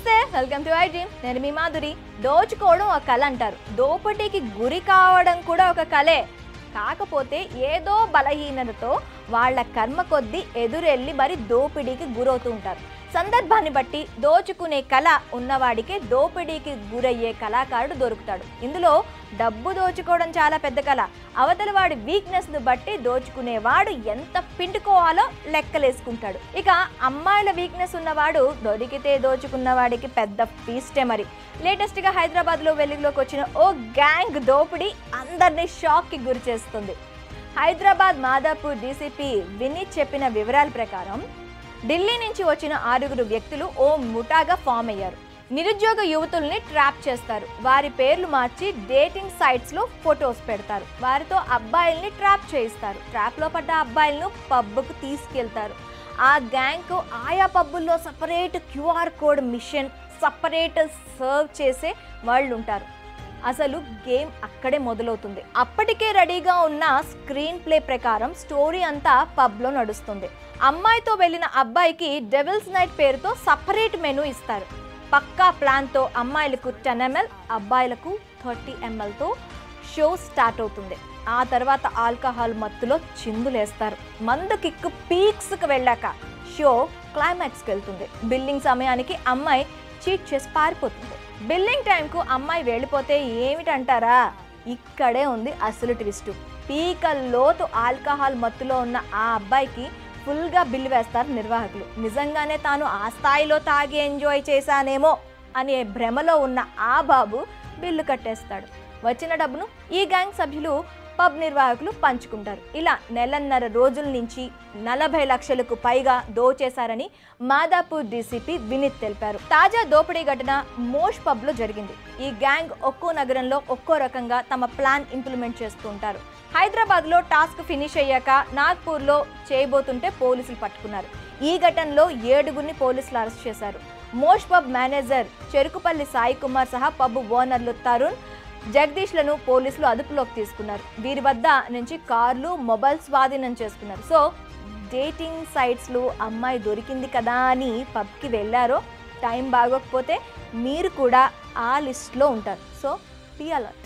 నమస్తే, welcome to I dream. నేను మీ మాధురి. దోచుకోవడం ఒక కళ అంటారు, దోపిడీకి గురి కావడం కూడా ఒక కళే. కాకపోతే ఏదో బలహీనతతో వాళ్ళ కర్మ కొద్దీ ఎదురెళ్ళి మరి దోపిడీకి గురవుతూ ఉంటారు. సందర్భాన్ని బట్టి దోచుకునే కళ ఉన్నవాడికే దోపిడీకి గురయ్యే కళాకారుడు దొరుకుతాడు. ఇందులో డబ్బు దోచుకోవడం చాలా పెద్ద కళ. అవతల వాడి వీక్నెస్ను బట్టి దోచుకునేవాడు ఎంత పిండుకోవాలో లెక్కలేసుకుంటాడు. ఇక అమ్మాయిల వీక్నెస్ ఉన్నవాడు దొరికితే దోచుకున్నవాడికి పెద్ద ఫీస్టే. మరి లేటెస్ట్గా హైదరాబాద్లో వెలుగులోకి వచ్చిన ఓ గ్యాంగ్ దోపిడీ అందరినీ షాక్కి గురి చేస్తుంది. హైదరాబాద్ మాదాపూర్ డీసీపీ వినీత్ చెప్పిన వివరాల ప్రకారం ఢిల్లీ నుంచి వచ్చిన 6 వ్యక్తులు ఓ ముఠాగా ఫామ్ అయ్యారు. నిరుద్యోగ యువతుల్ని ట్రాప్ చేస్తారు. వారి పేర్లు మార్చి డేటింగ్ సైట్స్లో ఫొటోస్ పెడతారు. వారితో అబ్బాయిల్ని ట్రాప్ చేయిస్తారు. ట్రాప్లో పడ్డ అబ్బాయిలను పబ్కు తీసుకెళ్తారు. ఆ గ్యాంగ్కు ఆయా పబ్బుల్లో separate QR code machine, separate serve చేసే వాళ్ళు ఉంటారు. అసలు గేమ్ అక్కడే మొదలవుతుంది. అప్పటికే రెడీగా ఉన్న స్క్రీన్ ప్లే ప్రకారం స్టోరీ అంతా పబ్లో నడుస్తుంది. అమ్మాయితో వెళ్ళిన అబ్బాయికి డెవిల్స్ నైట్ పేరుతో సపరేట్ మెనూ ఇస్తారు. పక్కా ప్లాన్తో అమ్మాయిలకు 10 ml, అబ్బాయిలకు 30 mlతో షో స్టార్ట్ అవుతుంది. ఆ తర్వాత ఆల్కహాల్ మత్తులో చిందులేస్తారు. మందు కిక్కు పీక్స్కి వెళ్ళాక షో క్లైమాక్స్కి వెళ్తుంది. బిల్లింగ్ సమయానికి అమ్మాయి చీట్ చేసి పారిపోతుంది. బిల్లింగ్ టైంకు అమ్మాయి వెళ్ళిపోతే ఏమిటంటారా? ఇక్కడే ఉంది అసలు ట్విస్ట్. పీక లోతు ఆల్కహాల్ మత్తులో ఉన్న ఆ అబ్బాయికి ఫుల్గా బిల్లు వేస్తారు నిర్వాహకులు. నిజంగానే తాను ఆ స్థాయిలో తాగి ఎంజాయ్ చేశానేమో అనే భ్రమలో ఉన్న ఆ బాబు బిల్లు కట్టేస్తాడు. వచ్చిన డబ్బును ఈ గ్యాంగ్ సభ్యులు పబ్ నిర్వాహకులు పంచుకుంటారు. ఇలా నెలన్నర రోజుల నుంచి 40 లక్షలకు పైగా దోచేశారని మాదాపూర్ డీసీపీ వినీత్ తెలిపారు. తాజా దోపిడీ ఘటన మోష్ పబ్లో జరిగింది. ఈ గ్యాంగ్ ఒక్కో నగరంలో ఒక్కో రకంగా తమ ప్లాన్ ఇంప్లిమెంట్ చేస్తూ ఉంటారు. హైదరాబాద్లో టాస్క్ ఫినిష్ అయ్యాక నాగ్పూర్లో చేయబోతుంటే పోలీసులు పట్టుకున్నారు. ఈ ఘటనలో 7గురిని పోలీసులు అరెస్ట్ చేశారు. Mosh pub manager Cherukupalli Sai Kumar సహా పబ్ ఓనర్లు తరుణ్, జగదీష్లను పోలీసులు అదుపులోకి తీసుకున్నారు. వీరి వద్ద నుంచి కార్లు, మొబైల్ స్వాధీనం చేసుకున్నారు. సో డేటింగ్ సైట్స్లో అమ్మాయి దొరికింది కదా అని పబ్కి వెళ్ళారో, టైం బాగోకపోతే మీరు కూడా ఆ లిస్ట్లో ఉంటారు. So be alert.